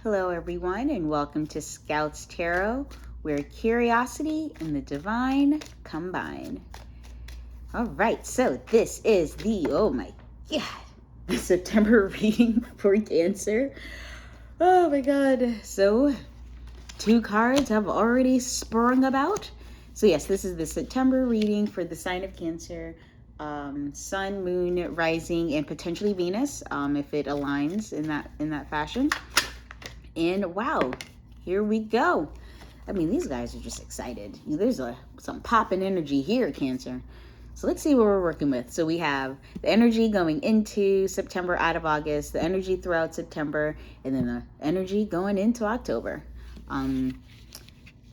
Hello, everyone, and welcome to Scouts Tarot, where curiosity and the divine combine. All right, so this is oh my God, the September reading for Cancer. Oh my God. So, 2 cards have already sprung about. So yes, this is the September reading for the sign of Cancer. Sun, Moon, Rising, and potentially Venus, if it aligns in that fashion. And wow, here we go. I mean, these guys are just excited. There's some popping energy here, Cancer. So let's see what we're working with. So we have the energy going into September out of August, the energy throughout September, and then the energy going into October.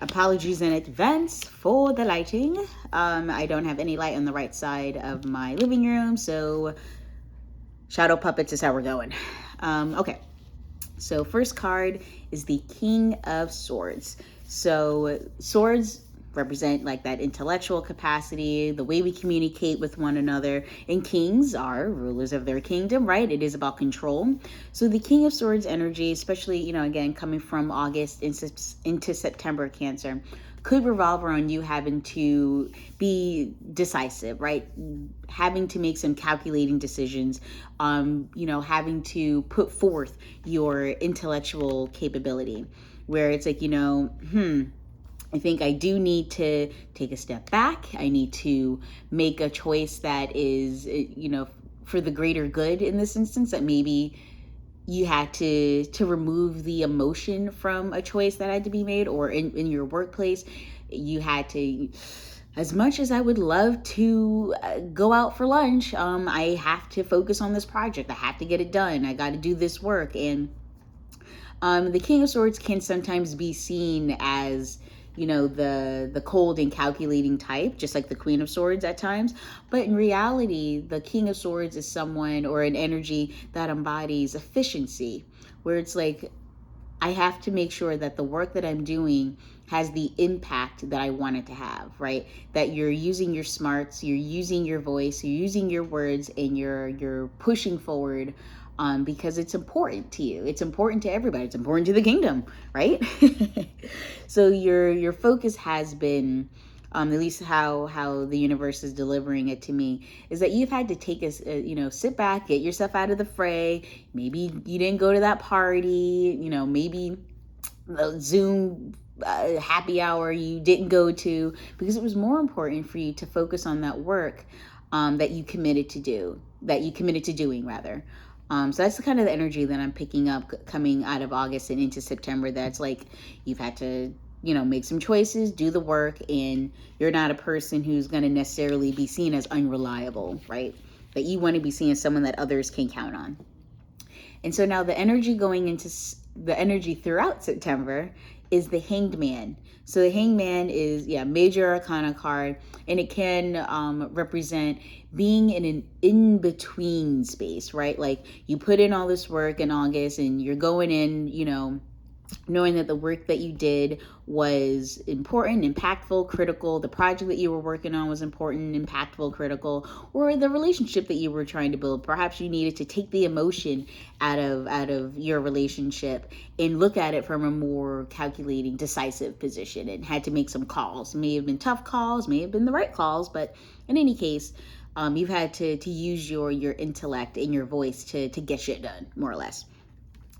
Apologies in advance for the lighting. I don't have any light on the right side of my living room, so shadow puppets is how we're going. Okay. So first card is the King of Swords. So swords represent like that intellectual capacity, the way we communicate with one another, and kings are rulers of their kingdom, right? It is about control. So the King of Swords energy, especially, again, coming from August into September, Cancer, could revolve around you having to be decisive, right? Having to make some calculating decisions, having to put forth your intellectual capability, where it's like, I think I do need to take a step back. I need to make a choice that is, for the greater good in this instance, that maybe you had to remove the emotion from a choice that had to be made, or in your workplace, you had to, as much as I would love to go out for lunch, I have to focus on this project. I have to get it done. I got to do this work. And the King of Swords can sometimes be seen as, the cold and calculating type, just like the Queen of Swords at times. But in reality, the King of Swords is someone or an energy that embodies efficiency, where it's like, I have to make sure that the work that I'm doing has the impact that I want it to have, right? That you're using your smarts, you're using your voice, you're using your words, and you're pushing forward because it's important to you. It's important to everybody. It's important to the kingdom, right? So your focus has been, at least how the universe is delivering it to me, is that you've had to take sit back, get yourself out of the fray. Maybe you didn't go to that party, maybe the Zoom happy hour you didn't go to, because it was more important for you to focus on that work that you committed to doing rather. So that's the kind of the energy that I'm picking up coming out of August and into September. That's like, you've had to, make some choices, do the work, and you're not a person who's going to necessarily be seen as unreliable, right? That you want to be seen as someone that others can count on. And so now the energy throughout September is the Hanged Man. So the Hanged Man is, major arcana card, and it can represent being in an in-between space, right? Like, you put in all this work in August and you're going in, knowing that the work that you did was important, impactful, critical. The project that you were working on was important, impactful, critical, or the relationship that you were trying to build. Perhaps you needed to take the emotion out of your relationship and look at it from a more calculating, decisive position, and had to make some calls. May have been tough calls, may have been the right calls, but in any case, you've had to use your intellect and your voice to get shit done, more or less.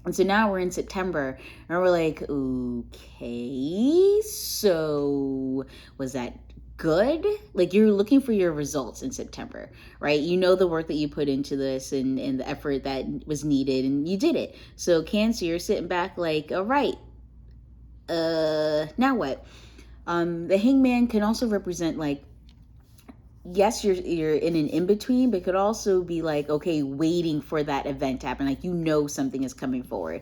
And so now we're in September, and we're like, okay, so was that good? Like, you're looking for your results in September, right? You know the work that you put into this and the effort that was needed, and you did it. So Cancer, you're sitting back like, all right, now what? The Hangman can also represent, like, yes, you're in an in-between, but it could also be like, okay, waiting for that event to happen. Like, something is coming forward.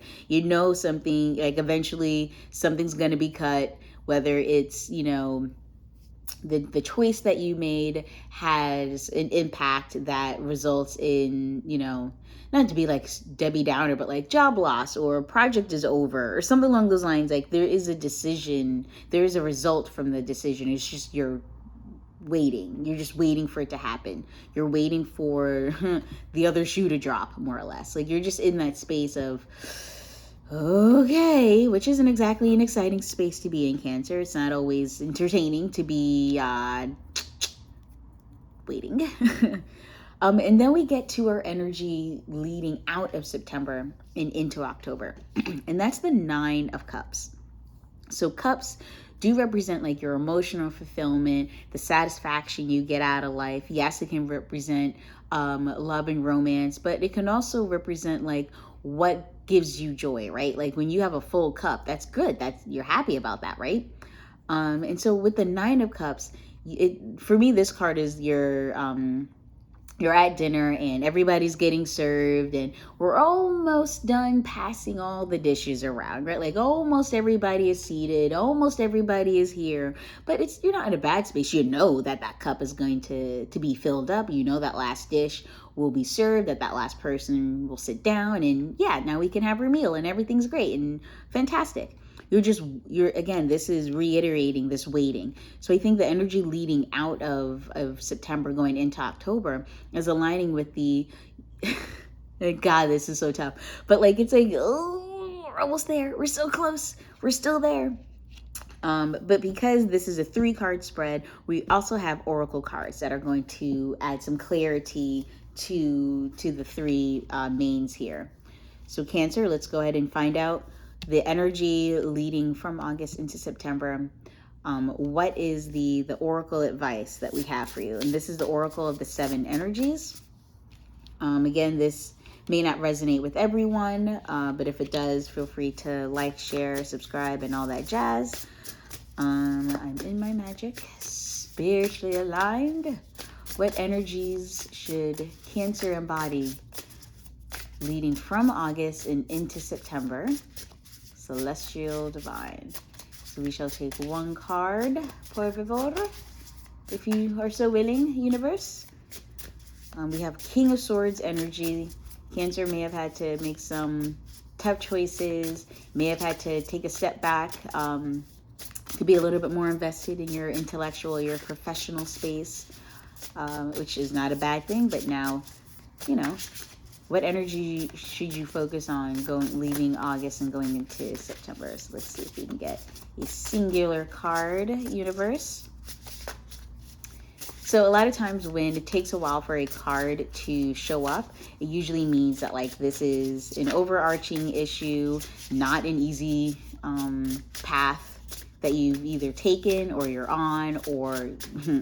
Something, like, eventually something's going to be cut, whether it's, the choice that you made has an impact that results in, not to be like Debbie Downer, but like job loss or project is over or something along those lines. Like, there is a decision, there is a result from the decision. It's just you're just waiting for it to happen. You're waiting for the other shoe to drop, more or less. Like, you're just in that space of, Okay, which isn't exactly an exciting space to be in, Cancer. It's not always entertaining to be waiting. And then we get to our energy leading out of September and into October. And that's the Nine of Cups. So cups do represent like your emotional fulfillment, the satisfaction you get out of life. Yes, it can represent love and romance, but it can also represent like what gives you joy, right? Like when you have a full cup, that's good. That's, you're happy about that, right? And so with the Nine of Cups, for me, this card is you're at dinner and everybody's getting served and we're almost done passing all the dishes around, right? Like almost everybody is seated, almost everybody is here, but you're not in a bad space. You know that that cup is going to be filled up. You know that last dish will be served, that last person will sit down, and yeah, now we can have our meal and everything's great and fantastic. You're again, this is reiterating this waiting. So I think the energy leading out of September going into October is aligning with the God, this is so tough. But like it's like, oh, we're almost there. We're so close. We're still there. But because this is a 3-card spread, we also have oracle cards that are going to add some clarity to the 3 mains here. So Cancer, let's go ahead and find out the energy leading from August into September. What is the oracle advice that we have for you? And this is the oracle of the 7 energies. Again, this may not resonate with everyone, but if it does, feel free to like, share, subscribe, and all that jazz. I'm in my magic, spiritually aligned. What energies should Cancer embody leading from August and into September? Celestial Divine. So we shall take 1 card, por favor, if you are so willing, universe. We have King of Swords energy. Cancer may have had to make some tough choices, may have had to take a step back, to be a little bit more invested in your intellectual, your professional space, which is not a bad thing, but now, you know, what energy should you focus on leaving August and going into September? So let's see if we can get a singular card, universe. So a lot of times when it takes a while for a card to show up, it usually means that like this is an overarching issue, not an easy path that you've either taken or you're on or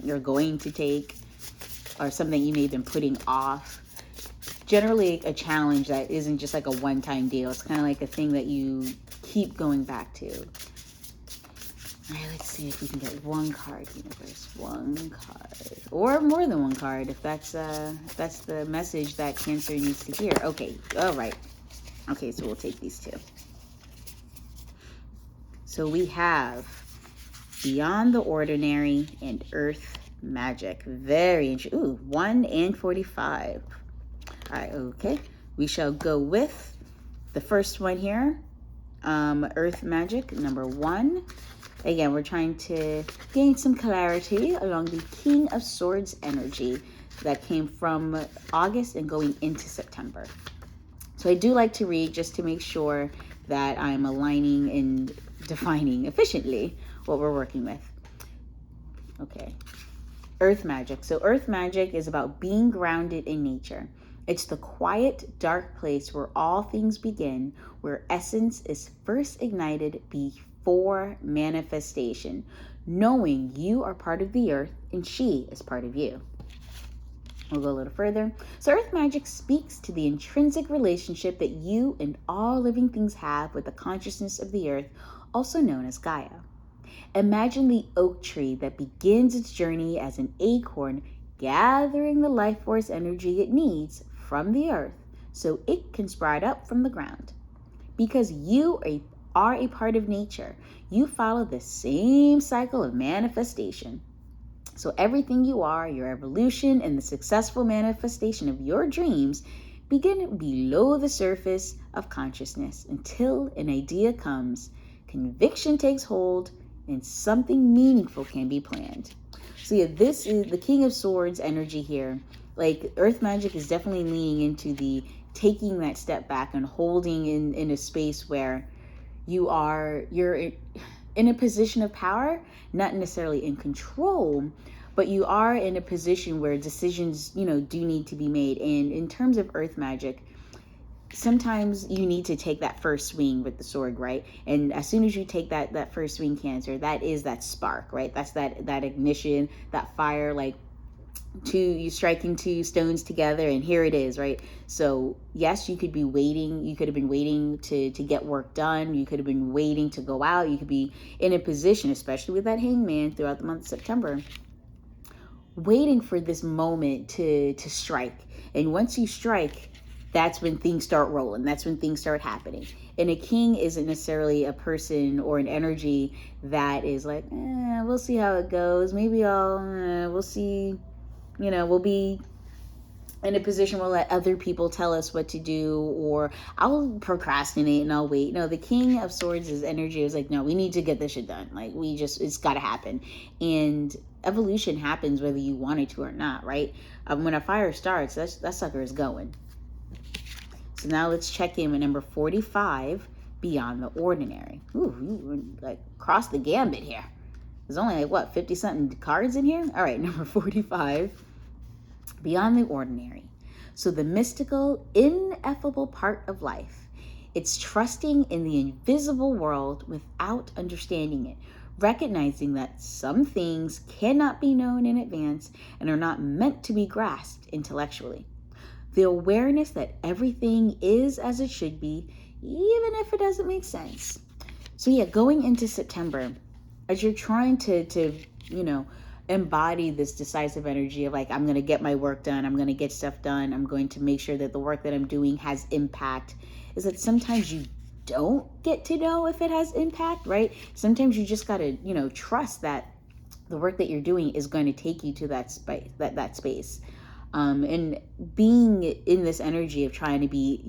you're going to take, or something you may have been putting off. Generally a challenge that isn't just like a one-time deal. It's kind of like a thing that you keep going back to. All right, let's see if we can get 1 card, universe. 1 card, or more than 1 card, if that's the message that Cancer needs to hear. Okay, all right. Okay, so we'll take these 2. So we have Beyond the Ordinary and Earth Magic. Very interesting. Ooh, 1 and 45. All right, okay. We shall go with the first one here. Earth Magic, number 1. Again, we're trying to gain some clarity along the King of Swords energy that came from August and going into September. So I do like to read just to make sure that I'm aligning and defining efficiently what we're working with. Okay. Earth Magic. So Earth Magic is about being grounded in nature. It's the quiet, dark place where all things begin, where essence is first ignited before manifestation, knowing you are part of the earth and she is part of you. We'll go a little further. So Earth Magic speaks to the intrinsic relationship that you and all living things have with the consciousness of the earth, also known as Gaia. Imagine the oak tree that begins its journey as an acorn, gathering the life force energy it needs from the earth so it can sprout up from the ground. Because you are a part of nature, you follow the same cycle of manifestation. So everything you are, your evolution and the successful manifestation of your dreams begin below the surface of consciousness until an idea comes, conviction takes hold, and something meaningful can be planned. So yeah, this is the King of Swords energy here. Like Earth Magic is definitely leaning into the taking that step back and holding in a space where you're in a position of power, not necessarily in control, but you are in a position where decisions, do need to be made. And in terms of earth magic, sometimes you need to take that first swing with the sword, right? And as soon as you take that first swing, Cancer, that is that spark, right? That's that ignition, that fire, like you striking two stones together, and here it is, right? So yes, you could be waiting. You could have been waiting to get work done. You could have been waiting to go out. You could be in a position, especially with that hangman throughout the month of September, waiting for this moment to strike. And once you strike, that's when things start rolling. That's when things start happening. And a king isn't necessarily a person or an energy that is like, we'll see how it goes. Maybe we'll see. We'll be in a position where we'll let other people tell us what to do, or I'll procrastinate and I'll wait. No, the King of Swords' energy is like, no, we need to get this shit done. Like, it's got to happen. And evolution happens whether you want it to or not, right? When a fire starts, that sucker is going. So now let's check in with number 45, Beyond the Ordinary. Ooh, you like cross the gambit here. There's only 50 something cards in here? All right, number 45, Beyond the Ordinary. So the mystical, ineffable part of life. It's trusting in the invisible world without understanding it, recognizing that some things cannot be known in advance and are not meant to be grasped intellectually. The awareness that everything is as it should be, even if it doesn't make sense. So yeah, going into September, as you're trying to embody this decisive energy of like, I'm going to get my work done. I'm going to get stuff done. I'm going to make sure that the work that I'm doing has impact, is that sometimes you don't get to know if it has impact, right? Sometimes you just got to, trust that the work that you're doing is going to take you to that space. And being in this energy of trying to be,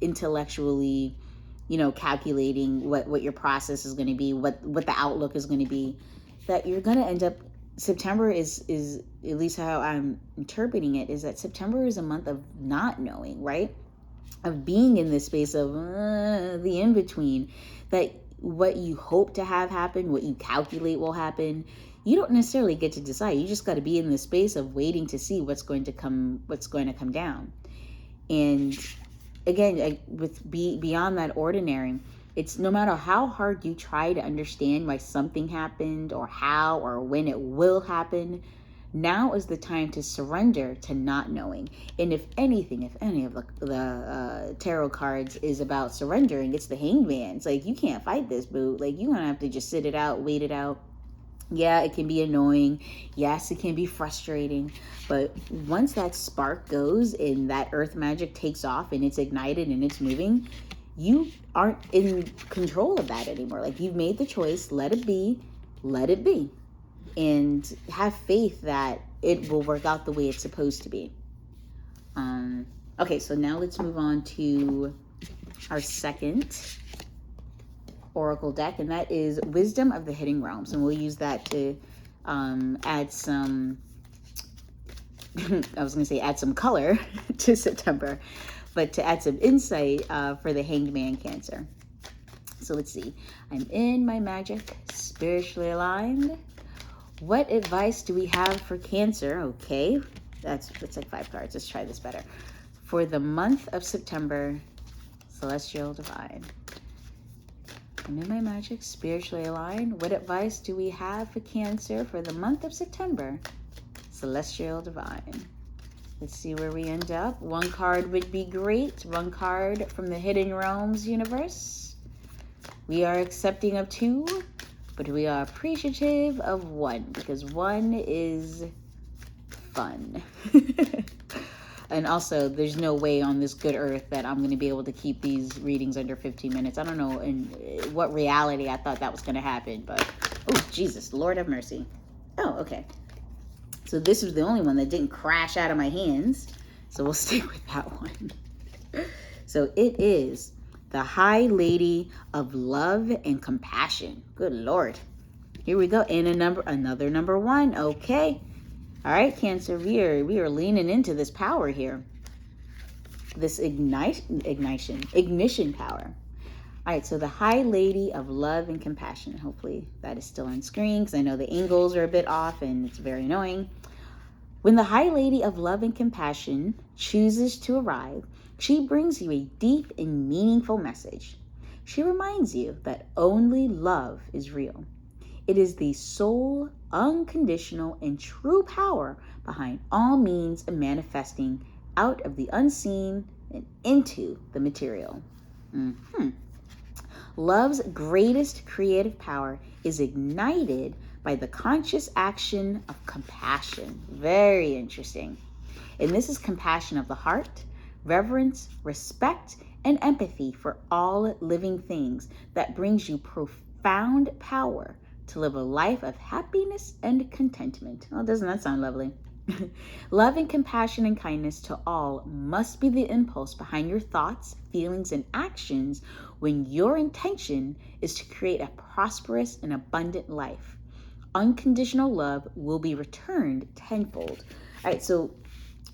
intellectually, calculating what your process is going to be, what the outlook is going to be, that you're going to end up, September is at least how I'm interpreting it, is that September is a month of not knowing, right? Of being in this space of the in-between, that what you hope to have happen, what you calculate will happen, you don't necessarily get to decide. You just got to be in the space of waiting to see what's going to come down. And again, beyond that ordinary, it's no matter how hard you try to understand why something happened or how or when it will happen, now is the time to surrender to not knowing. And if any of the tarot cards is about surrendering, it's the Hanged Man. It's like, you can't fight this, boo. Like, you're going to have to just sit it out, wait it out. Yeah, it can be annoying. Yes, it can be frustrating. But once that spark goes and that earth magic takes off and it's ignited and it's moving, you aren't in control of that anymore. Like, you've made the choice. Let it be. And have faith that it will work out the way it's supposed to be. Okay, so now let's move on to our second oracle deck, and that is Wisdom of the Hidden Realms. And we'll use that to add some, add some color to September, but to add some insight for the Hanged Man, Cancer. So let's see. I'm in my magic, spiritually aligned. What advice do we have for Cancer? Okay, that's like 5 cards. Let's try this better. For the month of September, Celestial Divine. I'm in my magic, spiritually aligned. What advice do we have for Cancer for the month of September? Celestial Divine. Let's see where we end up. 1 card would be great. 1 card from the Hidden Realms universe. We are accepting of 2, but we are appreciative of 1 because 1 is fun. And also, there's no way on this good earth that I'm going to be able to keep these readings under 15 minutes. I don't know in what reality I thought that was going to happen, but oh, Jesus, Lord have mercy. Oh, okay. So this was the only one that didn't crash out of my hands. So we'll stick with that one. So it is the High Lady of Love and Compassion. Good Lord. Here we go. And another number 1. Okay. All right, Cancer, we are leaning into this power here. this ignition power. All right, so the High Lady of Love and Compassion. Hopefully that is still on screen because I know the angles are a bit off and it's very annoying. When the High Lady of Love and Compassion chooses to arrive, she brings you a deep and meaningful message. She reminds you that only love is real. It is the sole, unconditional, and true power behind all means of manifesting out of the unseen and into the material. Love's greatest creative power is ignited by the conscious action of compassion. Very interesting. And this is compassion of the heart, reverence, respect, and empathy for all living things that brings you profound power to live a life of happiness and contentment. Oh, doesn't that sound lovely? Love and compassion and kindness to all must be the impulse behind your thoughts, feelings, and actions when your intention is to create a prosperous and abundant life. Unconditional love will be returned tenfold. All right, so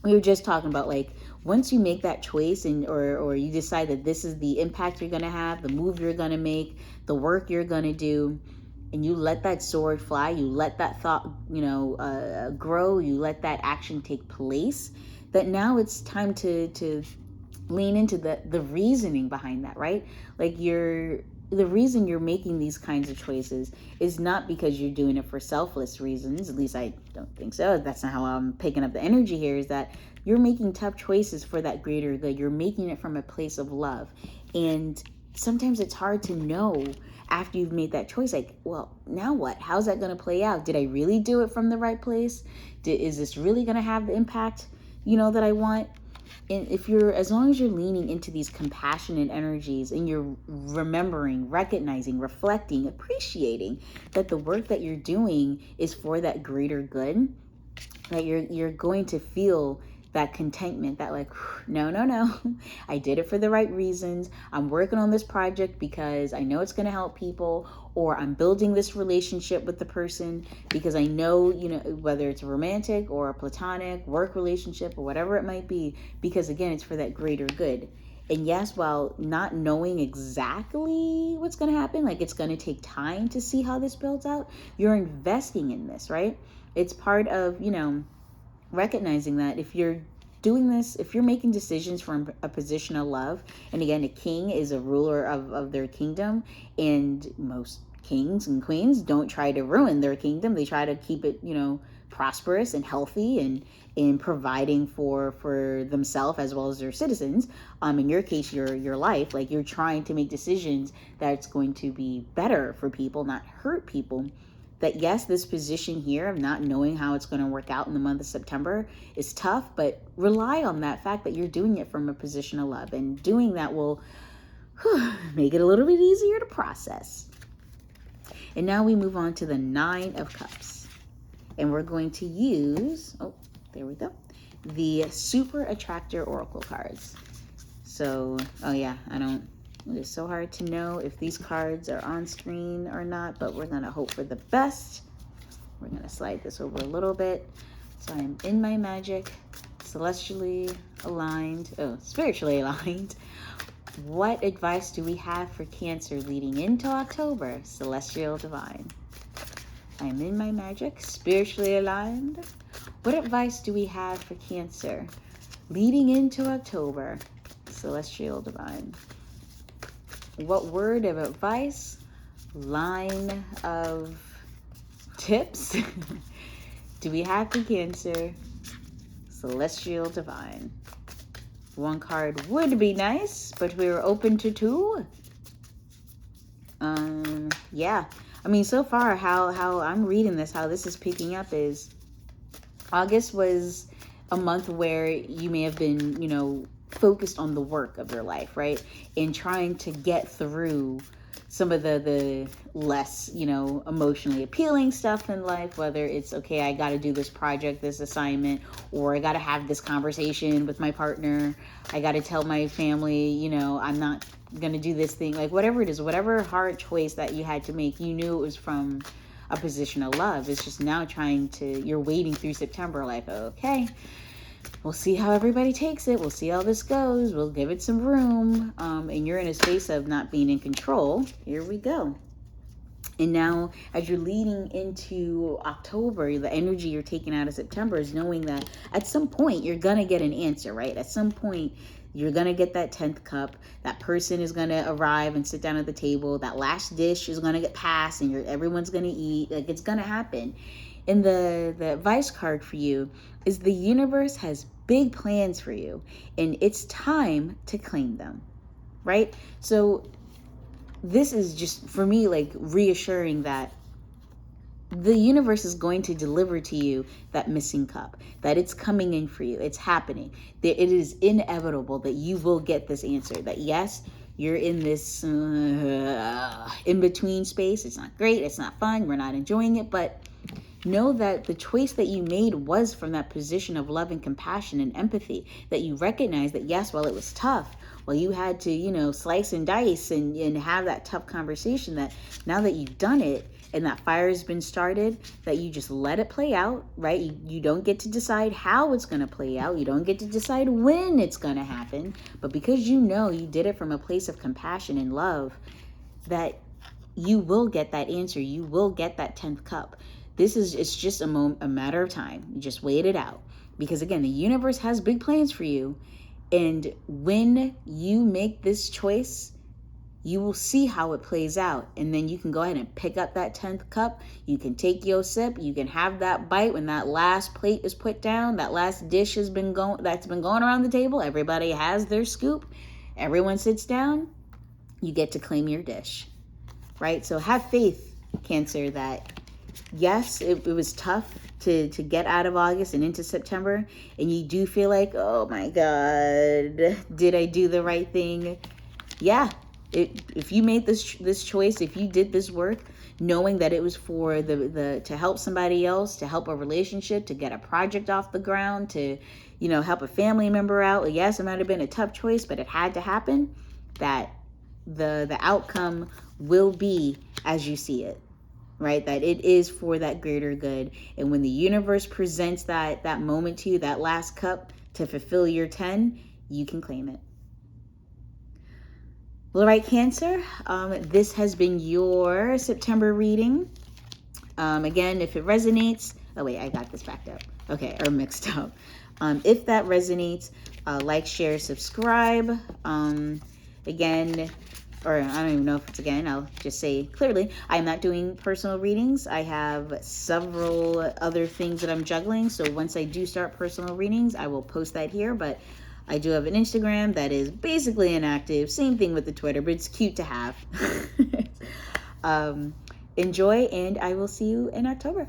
we were just talking about, like, once you make that choice and or you decide that this is the impact you're going to have, the move you're going to make, the work you're going to do, and you let that sword fly, you let that thought, grow, you let that action take place, that now it's time to lean into the reasoning behind that, right? Like the reason you're making these kinds of choices is not because you're doing it for selfless reasons. At least I don't think so. That's not how I'm picking up the energy here, is that you're making tough choices for that greater good. You're making it from a place of love. And sometimes it's hard to know after you've made that choice, like, well, now what? How's that going to play out? Did I really do it from the right place? Is this really going to have the impact, that I want? And as long as you're leaning into these compassionate energies and you're remembering, recognizing, reflecting, appreciating that the work that you're doing is for that greater good, that you're going to feel that contentment, that like, no, I did it for the right reasons. I'm working on this project because I know it's going to help people, or I'm building this relationship with the person because I know, whether it's a romantic or a platonic work relationship or whatever it might be, because again, it's for that greater good. And yes, while not knowing exactly what's going to happen, like it's going to take time to see how this builds out, you're investing in this, right? It's part of, recognizing that if you're doing this, if you're making decisions from a position of love, and again, a king is a ruler of their kingdom, and most kings and queens don't try to ruin their kingdom. They try to keep it, prosperous and healthy and in providing for themselves as well as their citizens. In your case, your life, like you're trying to make decisions that's going to be better for people, not hurt people. That yes, this position here of not knowing how it's going to work out in the month of September is tough, but rely on that fact that you're doing it from a position of love, and doing that will make it a little bit easier to process. And now we move on to the 9 of Cups, and we're going to use, there we go, the Super Attractor Oracle cards. So, it's so hard to know if these cards are on screen or not, but we're going to hope for the best. We're going to slide this over a little bit. So I'm in my magic, spiritually aligned. What advice do we have for Cancer leading into October? Celestial Divine. I'm in my magic, spiritually aligned. What advice do we have for Cancer leading into October? Celestial Divine. What word of advice, line of tips do we have for Cancer? Celestial Divine. One card would be nice, but we were open to 2. So far how I'm reading this, how this is picking up is August was a month where you may have been, focused on the work of your life, right? And trying to get through some of the less, emotionally appealing stuff in life, whether it's, okay, I got to do this project, this assignment, or I got to have this conversation with my partner. I got to tell my family, I'm not going to do this thing, like whatever it is, whatever hard choice that you had to make, you knew it was from a position of love. It's just now you're wading through September, like, okay, we'll see how everybody takes it. We'll see how this goes. We'll give it some room. And you're in a space of not being in control. Here we go. And now, as you're leading into October, the energy you're taking out of September is knowing that at some point you're going to get an answer, right? At some point, you're going to get that 10th cup. That person is going to arrive and sit down at the table. That last dish is going to get passed and everyone's going to eat. Like, it's going to happen. And the advice card for you is the universe has big plans for you, and it's time to claim them, right? So this is just, for me, like reassuring that the universe is going to deliver to you that missing cup, that it's coming in for you. It's happening. That it is inevitable that you will get this answer. That yes, you're in this in-between space. It's not great. It's not fun. We're not enjoying it. But know that the choice that you made was from that position of love and compassion and empathy. That you recognize that yes, while it was tough, well, you had to, slice and dice and have that tough conversation, that now that you've done it and that fire has been started, that you just let it play out, right? You don't get to decide how it's going to play out. You don't get to decide when it's going to happen. But because you did it from a place of compassion and love, that you will get that answer. You will get that 10th cup. It's just a matter of time. You just wait it out. Because again, the universe has big plans for you. And when you make this choice, you will see how it plays out. And then you can go ahead and pick up that 10th cup. You can take your sip. You can have that bite when that last plate is put down. That last dish that's been going around the table. Everybody has their scoop. Everyone sits down. You get to claim your dish, right? So have faith, Cancer, that yes, it was tough to get out of August and into September, and you do feel like, oh my God, did I do the right thing? Yeah, if you made this choice, if you did this work, knowing that it was for to help somebody else, to help a relationship, to get a project off the ground, to help a family member out. Yes, it might have been a tough choice, but it had to happen. That the outcome will be as you see it. Right? That it is for that greater good. And when the universe presents that moment to you, that last cup to fulfill your 10, you can claim it. All right, Cancer, this has been your September reading. Again, if it resonates, oh wait, I got this backed up. Okay, or mixed up. If that resonates, like, share, subscribe. Again, or I don't even know if it's again, I'll just say clearly, I'm not doing personal readings. I have several other things that I'm juggling. So once I do start personal readings, I will post that here. But I do have an Instagram that is basically inactive. Same thing with the Twitter, but it's cute to have. Enjoy, and I will see you in October.